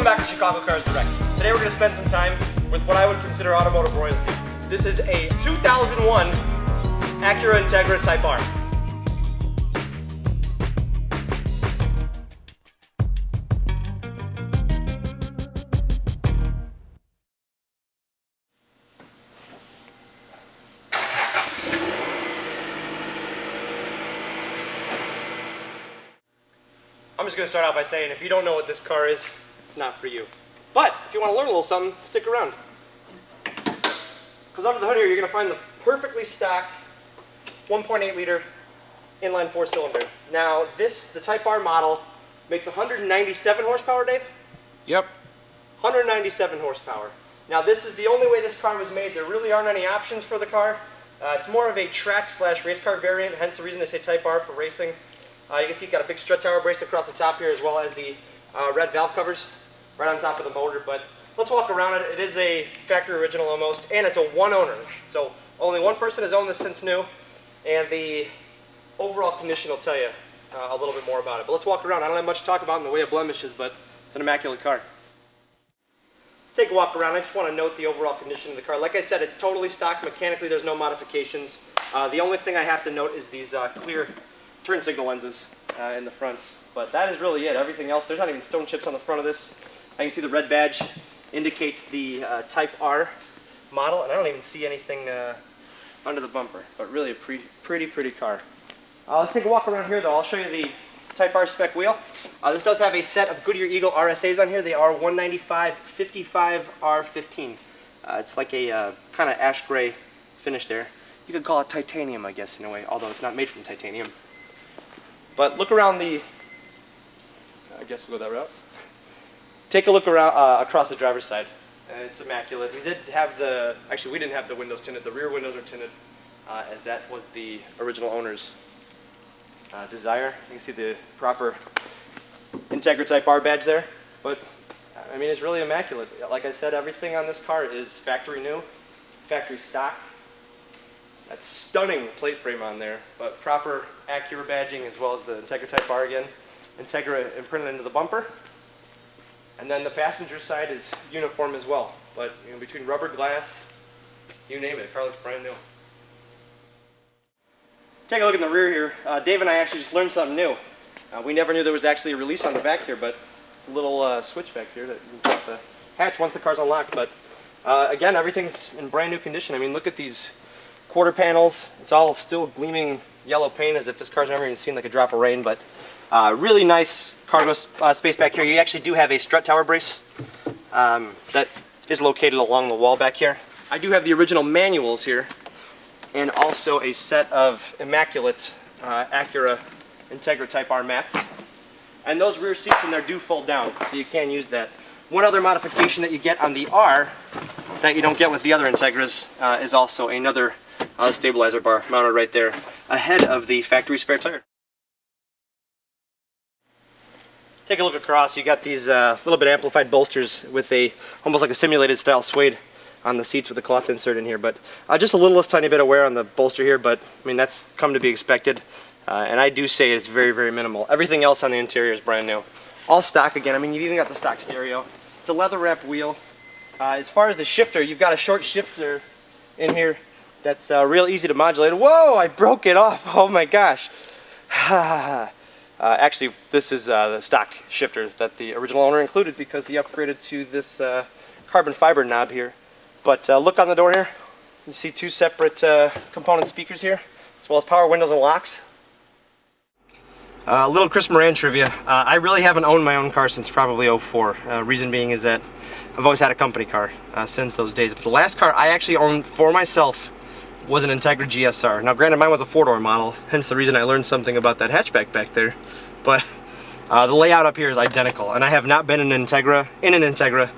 back to Chicago Cars Direct. Today we're going to spend some time with what I would consider automotive royalty. This is a 2001 Acura Integra Type R. I'm just going to start out by saying if you don't know what this car is, it's not for you. But if you want to learn a little something, stick around. Because under the hood here, you're going to find the perfectly stock 1.8 liter inline 4-cylinder. Now the Type R model makes 197 horsepower, Dave? Yep. 197 horsepower. Now this is the only way this car was made. There really aren't any options for the car. It's more of a track/race car variant, hence the reason they say Type R for racing. You can see it's got a big strut tower brace across the top here, as well as the red valve covers right on top of the motor. But let's walk around it. It is a factory original almost, and it's a one owner. So only one person has owned this since new, and the overall condition will tell you a little bit more about it. But let's walk around. I don't have much to talk about in the way of blemishes, but it's an immaculate car. Let's take a walk around. I just want to note the overall condition of the car. Like I said, it's totally stock. Mechanically, there's no modifications. The only thing I have to note is these clear turn signal lenses in the front, but that is really it. Everything else, there's not even stone chips on the front of this. I can see the red badge indicates the Type R model, and I don't even see anything under the bumper, but really a pretty car. Let's take a walk around here though. I'll show you the Type R spec wheel. This does have a set of Goodyear Eagle RSAs on here. They are 195/55 R15. It's like a kind of ash gray finish there. You could call it titanium, I guess, in a way, although it's not made from titanium. But look around the, I guess we'll go that route. Take a look around across the driver's side. It's immaculate. We did have actually we didn't have the windows tinted. The rear windows are tinted, as that was the original owner's desire. You can see the proper Integra Type R badge there. But I mean, it's really immaculate. Like I said, everything on this car is factory new, factory stock. That stunning plate frame on there, but proper Acura badging as well as the Integra Type R again. Integra imprinted into the bumper. And then the passenger side is uniform as well. But you know, between rubber glass, you name it, the car looks brand new. Take a look in the rear here. Dave and I actually just learned something new. We never knew there was actually a release on the back here, but it's a little switch back here that you can put the hatch once the car's unlocked. But again, everything's in brand new condition. I mean, look at these quarter panels. It's all still gleaming yellow paint as if this car's never even seen like a drop of rain, but really nice cargo space back here. You actually do have a strut tower brace that is located along the wall back here. I do have the original manuals here and also a set of immaculate Acura Integra Type R mats. And those rear seats in there do fold down, so you can use that. One other modification that you get on the R that you don't get with the other Integras is also another stabilizer bar mounted right there ahead of the factory spare tire. Take a look across. You got these little bit amplified bolsters with almost like a simulated style suede on the seats with a cloth insert in here, but just a little tiny bit of wear on the bolster here, but I mean that's come to be expected, and I do say it's very minimal. Everything else on the interior is brand new, all stock again. I mean, you've even got the stock stereo. It's a leather wrapped wheel. As far as the shifter, you've got a short shifter in here that's real easy to modulate. Whoa, I broke it off. Oh my gosh. Actually, this is the stock shifter that the original owner included because he upgraded to this carbon fiber knob here. But look on the door here. You see two separate component speakers here, as well as power windows and locks. A little Chris Moran trivia. I really haven't owned my own car since probably '04. Reason being is that I've always had a company car since those days. But the last car I actually owned for myself was an Integra GSR. Now granted, mine was a 4-door model, hence the reason I learned something about that hatchback back there. But the layout up here is identical, and I have not been in an Integra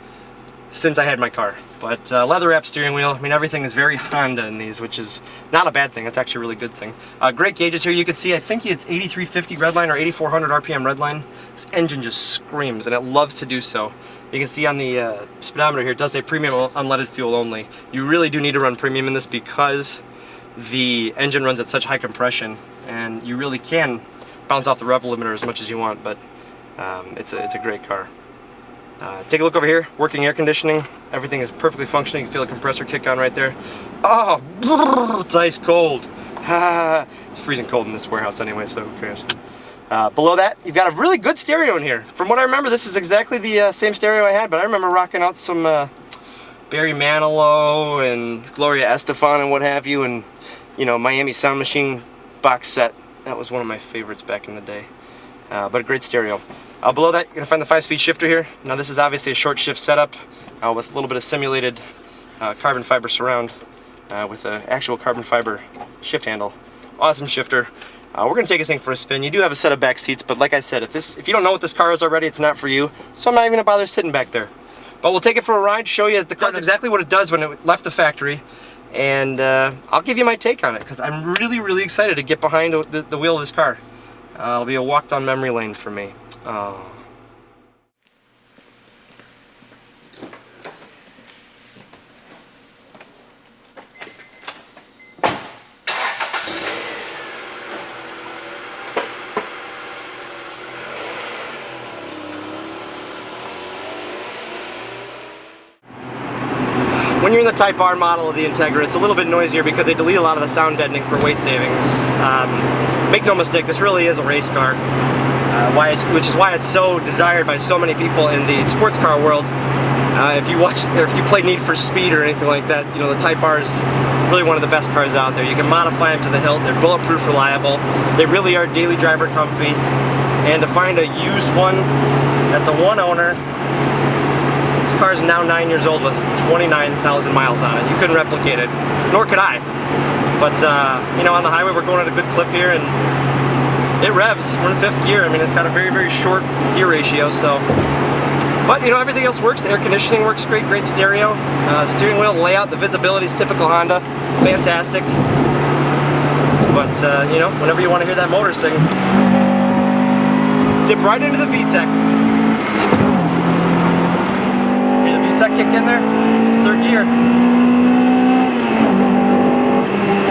since I had my car. But leather wrapped steering wheel, I mean everything is very Honda in these, which is not a bad thing, it's actually a really good thing. Great gauges here, you can see I think it's 8350 redline or 8400 RPM redline. This engine just screams, and it loves to do so. You can see on the speedometer here, it does say premium unleaded fuel only. You really do need to run premium in this because the engine runs at such high compression, and you really can bounce off the rev limiter as much as you want, but it's a great car. Take a look over here, working air conditioning. Everything is perfectly functioning. You can feel the compressor kick on right there. Oh, it's ice cold. It's freezing cold in this warehouse anyway, so who cares? Below that, you've got a really good stereo in here. From what I remember, this is exactly the same stereo I had, but I remember rocking out some Barry Manilow and Gloria Estefan and what have you, and you know, Miami Sound Machine box set. That was one of my favorites back in the day. But a great stereo. Below that, you're going to find the 5-speed shifter here. Now this is obviously a short shift setup with a little bit of simulated carbon fiber surround with an actual carbon fiber shift handle. Awesome shifter. We're going to take this thing for a spin. You do have a set of back seats, but like I said, if you don't know what this car is already, it's not for you. So I'm not even going to bother sitting back there. But we'll take it for a ride, show you that the car does exactly what it does when it left the factory. And I'll give you my take on it, because I'm really, really excited to get behind the wheel of this car. It'll be a walk down memory lane for me. When you're in the Type R model of the Integra, it's a little bit noisier because they delete a lot of the sound deadening for weight savings. Make no mistake, this really is a race car, which is why it's so desired by so many people in the sports car world. If you played Need for Speed or anything like that, you know, the Type R is really one of the best cars out there. You can modify them to the hilt. They're bulletproof, reliable. They really are daily driver comfy. And to find a used one that's a one owner, this car is now 9 years old with 29,000 miles on it. You couldn't replicate it, nor could I. But you know, on the highway we're going at a good clip here, and it revs. We're in 5th gear. I mean, it's got a very, very short gear ratio, so. But you know, everything else works. The air conditioning works great, great stereo. Steering wheel, the layout, the visibility is typical Honda. Fantastic. But you know, whenever you want to hear that motor sing, dip right into the VTEC. Tech kick in there, it's 3rd gear.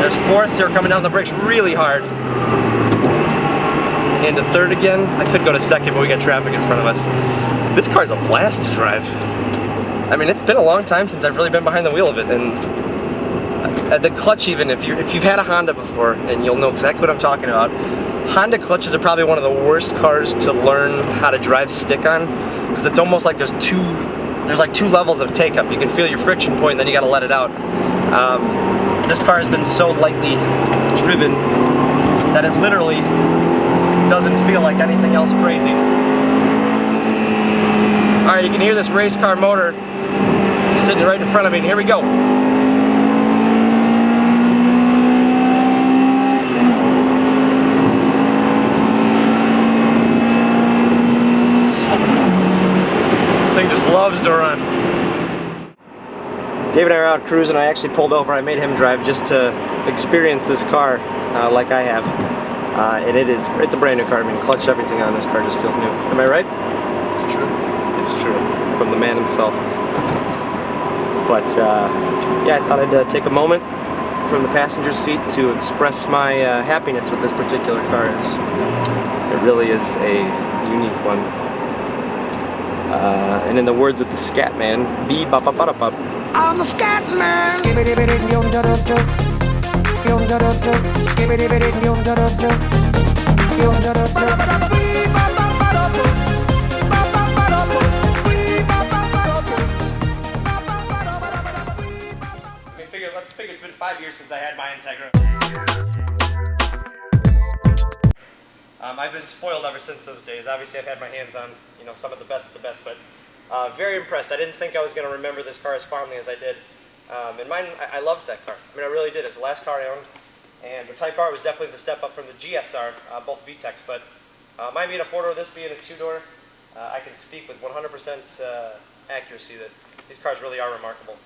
There's 4th, they're coming down the brakes really hard. Into 3rd again. I could go to 2nd, but we got traffic in front of us. This car's a blast to drive. I mean, it's been a long time since I've really been behind the wheel of it, and the clutch, even if you've had a Honda before, and you'll know exactly what I'm talking about. Honda clutches are probably one of the worst cars to learn how to drive stick on, because it's almost like there's like two levels of take-up. You can feel your friction point, then you gotta let it out. This car has been so lightly driven that it literally doesn't feel like anything else crazy. Alright, you can hear this race car motor sitting right in front of me, and here we go. Thing just loves to run. David and I are out cruising. I actually pulled over. I made him drive just to experience this car like I have. And it's a brand new car. I mean, clutch, everything on this car just feels new. Am I right? It's true. It's true. From the man himself. But yeah, I thought I'd take a moment from the passenger seat to express my happiness with this particular car. It really is a unique one. And in the words of the Scat Man, bee-bop-bop-bop-bop. I'm the Scat Man. Let's figure it's been 5 years since I had my Integra. I've been spoiled ever since those days. Obviously, I've had my hands on, you know, some of the best, but very impressed. I didn't think I was going to remember this car as fondly as I did. And mine, I loved that car. I mean, I really did. It's the last car I owned, and the Type R was definitely the step up from the GSR, both VTECs. But mine being a 4-door, this being a 2-door, I can speak with 100% accuracy that these cars really are remarkable.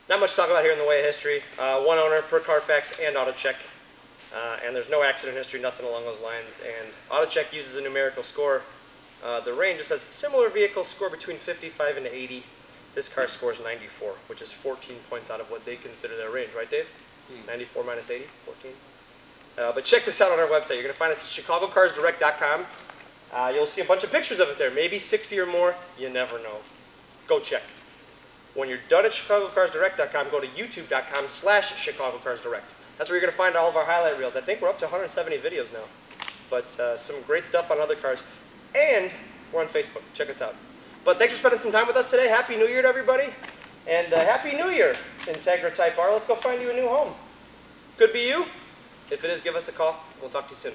Not much to talk about here in the way of history. One owner per Carfax and AutoCheck. And there's no accident history, nothing along those lines. And AutoCheck uses a numerical score. The range just says similar vehicles score between 55 and 80. This car scores 94, which is 14 points out of what they consider their range, right, Dave? 94 minus 80, 14. But check this out on our website. You're going to find us at chicagocarsdirect.com. You'll see a bunch of pictures of it there, maybe 60 or more. You never know. Go check. When you're done at chicagocarsdirect.com, go to youtube.com/chicagocarsdirect. That's where you're going to find all of our highlight reels. I think we're up to 170 videos now. But some great stuff on other cars. And we're on Facebook. Check us out. But thanks for spending some time with us today. Happy New Year to everybody. And Happy New Year, Integra Type R. Let's go find you a new home. Could be you. If it is, give us a call. We'll talk to you soon.